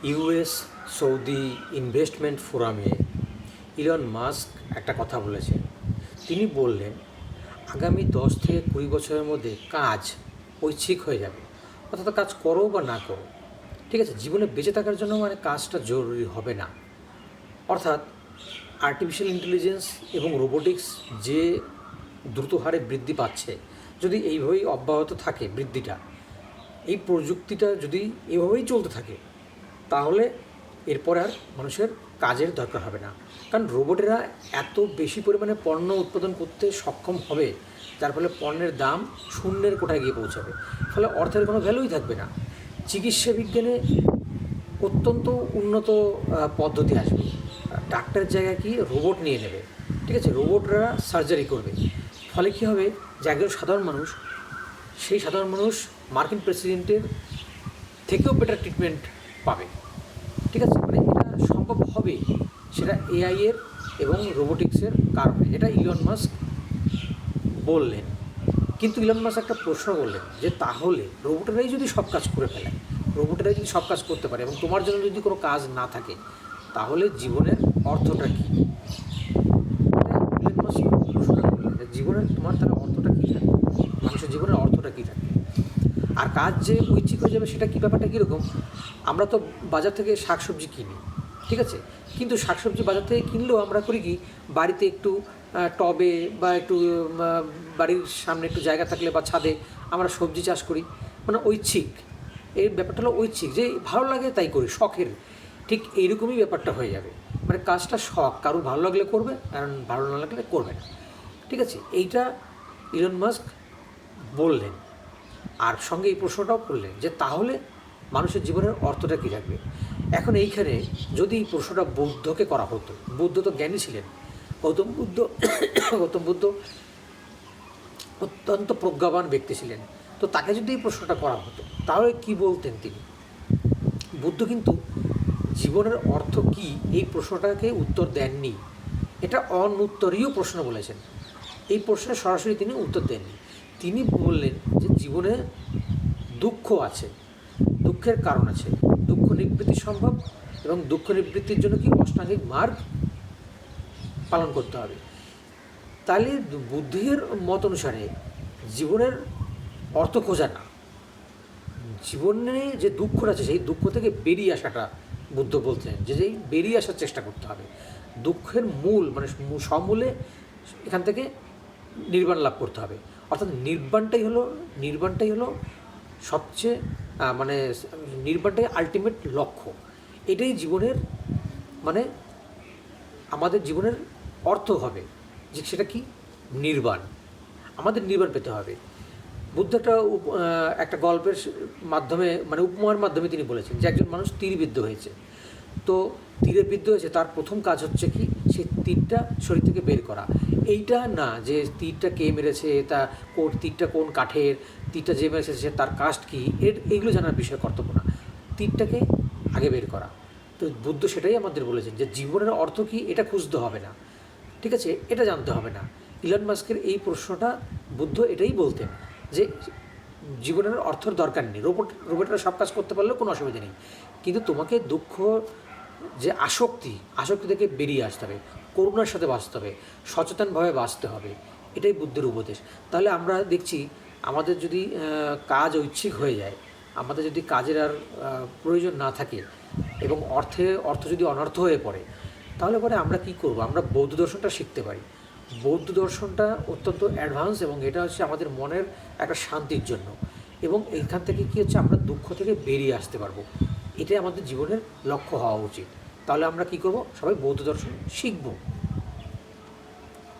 US Saudi investment ফোরামে Elon Musk একটা কথা বলেছেন। তিনি বললেন, আগামী 10 থেকে 20 বছরের মধ্যে কাজ ঐচ্ছিক হয়ে যাবে। অর্থাৎ কাজ করো বা না করো, ঠিক আছে, জীবনে বেঁচে থাকার জন্য মানে কাজটা জরুরি হবে না। অর্থাৎ আর্টিফিশিয়াল ইন্টেলিজেন্স এবং রোবোটিক্স যে দ্রুত হারে বৃদ্ধি পাচ্ছে, যদি এইভাবেই অব্যাহত থাকে বৃদ্ধিটা, এই প্রযুক্তিটা যদি এভাবেই চলতে থাকে, তাহলে এরপর আর মানুষের কাজের দরকার হবে না। কারণ রোবটেরা এত বেশি পরিমাণে পণ্য উৎপাদন করতে সক্ষম হবে, যার ফলে পণ্যের দাম শূন্যের কোঠায় গিয়ে পৌঁছাবে, ফলে অর্থের কোনো ভ্যালুই থাকবে না। চিকিৎসা বিজ্ঞানে অত্যন্ত উন্নত পদ্ধতি আসবে। ডাক্তারের জায়গায় কি রোবট নিয়ে নেবে, ঠিক আছে, রোবটরা সার্জারি করবে। ফলে কী হবে, যে একজন সাধারণ মানুষ, সেই সাধারণ মানুষ মার্কিন প্রেসিডেন্টের থেকেও বেটার ট্রিটমেন্ট পাবে, ঠিক আছে। মানে এটা সম্ভব হবে, সেটা এআইয়ের এবং রোবোটিক্সের কারণে, এটা ইলন মাস্ক বললেন। কিন্তু ইলন মাস্ক একটা প্রশ্ন করলেন যে তাহলে রোবটেরাই যদি সব কাজ করে ফেলে, রোবটেরাই যদি সব কাজ করতে পারে এবং তোমার জন্য যদি কোনো কাজ না থাকে, তাহলে জীবনের অর্থটা কী? ইলন মাস্ক প্রশ্ন করলেন যে জীবনের তোমার তাহলে অর্থটা কী থাকবে, মানুষের জীবনের অর্থটা কী থাকবে? আর কাজ যে ঐচ্ছিক হয়ে যাবে, সেটা কী, ব্যাপারটা কীরকম? আমরা তো বাজার থেকে শাকসবজি কিনি, ঠিক আছে, কিন্তু শাকসবজি বাজার থেকে কিনলেও আমরা করি কি, বাড়িতে একটু টবে বা একটু বাড়ির সামনে একটু জায়গা থাকলে বা ছাদে আমরা সবজি চাষ করি, মানে ঐচ্ছিক। এই ব্যাপারটা হলো ঐচ্ছিক, যে ভালো লাগে তাই করি, শখের। ঠিক এইরকমই ব্যাপারটা হয়ে যাবে, মানে কাজটা শখ, কারো ভালো লাগলে করবে, কারণ ভালো না লাগলে করবে না, ঠিক আছে। এইটা ইলন মাস্ক বললেন। আর সঙ্গে এই প্রশ্নটাও করলেন যে তাহলে মানুষের জীবনের অর্থটা কী থাকবে। এখন এইখানে যদি এই প্রশ্নটা বৌদ্ধকে করা হতো, বুদ্ধ তো জ্ঞানী ছিলেন, গৌতম বুদ্ধ গৌতম বুদ্ধ অত্যন্ত প্রজ্ঞাবান ব্যক্তি ছিলেন, তো তাকে যদি এই প্রশ্নটা করা হতো, তাহলে কি বলতেন তিনি? বুদ্ধ কিন্তু জীবনের অর্থ কী এই প্রশ্নটাকে উত্তর দেননি, এটা অনুত্তরীয় প্রশ্ন বলেছেন। এই প্রশ্নের সরাসরি তিনি উত্তর দেননি। তিনি বললেন যে জীবনে দুঃখ আছে, দুঃখের কারণ আছে, দুঃখ নিবৃত্তি সম্ভব, এবং দুঃখ নিবৃত্তির জন্য কি অষ্টাঙ্গিক মার্গ পালন করতে হবে। তাহলে বুদ্ধির মত অনুসারে জীবনের অর্থ খোঁজা না, জীবনে যে দুঃখটা আছে সেই দুঃখ থেকে বেরিয়ে আসাটা বুদ্ধ বলতেন, যে যেই বেরিয়ে আসার চেষ্টা করতে হবে। দুঃখের মূল মানে সমূলে এখান থেকে নির্বাণ লাভ করতে হবে। অর্থাৎ নির্বাণটাই হলো সবচেয়ে মানে নির্বাণটাই আলটিমেট লক্ষ্য। এটাই জীবনের মানে আমাদের জীবনের অর্থ হবে, যে সেটা কি, নির্বাণ। আমাদের নির্বাণ পেতে হবে। বুদ্ধ একটা গল্পের মাধ্যমে, মানে উপমার মাধ্যমে তিনি বলেছেন যে একজন মানুষ তীরবিদ্ধ হয়েছে। তো তীরে বিদ্ধ হয়েছে, তার প্রথম কাজ হচ্ছে কি, সেই তীরটা শরীর থেকে বের করা। এইটা না যে তীরটা কে মেরেছে, তা তীরটা কোন কাঠের, তীরটা যে মেরেছে সে তার কাস্ট কী, এইগুলো জানার বিষয় কর্তব্য না, তীরটাকে আগে বের করা। তো বুদ্ধ সেটাই আমাদের বলেছেন যে জীবনের অর্থ কী এটা খুঁজতে হবে না, ঠিক আছে, এটা জানতে হবে না। ইলন মাস্কের এই প্রশ্নটা বুদ্ধ এটাই বলতেন যে জীবনের অর্থের দরকার নেই, রোবটরা সব কাজ করতে পারলেও কোনো অসুবিধা নেই, কিন্তু তোমাকে দুঃখ যে আসক্তি থেকে বেরিয়ে আসতে হবে, করুণার সাথে বাঁচতে হবে, সচেতনভাবে বাঁচতে হবে, এটাই বুদ্ধের উপদেশ। তাহলে আমরা দেখছি আমাদের যদি কাজ ঐচ্ছিক হয়ে যায়, আমাদের যদি কাজের আর প্রয়োজন না থাকে, এবং অর্থ যদি অনর্থ হয়ে পড়ে, তাহলে পরে আমরা কী করব? আমরা বৌদ্ধ দর্শনটা শিখতে পারি। বৌদ্ধ দর্শনটা অত্যন্ত অ্যাডভান্স, এবং এটা হচ্ছে আমাদের মনের একটা শান্তির জন্য, এবং এইখান থেকে কী হচ্ছে, আমরা দুঃখ থেকে বেরিয়ে আসতে পারবো। এটাই আমাদের জীবনের লক্ষ্য হওয়া উচিত। তাহলে আমরা কী করব? সবাই বৌদ্ধ দর্শন শিখব।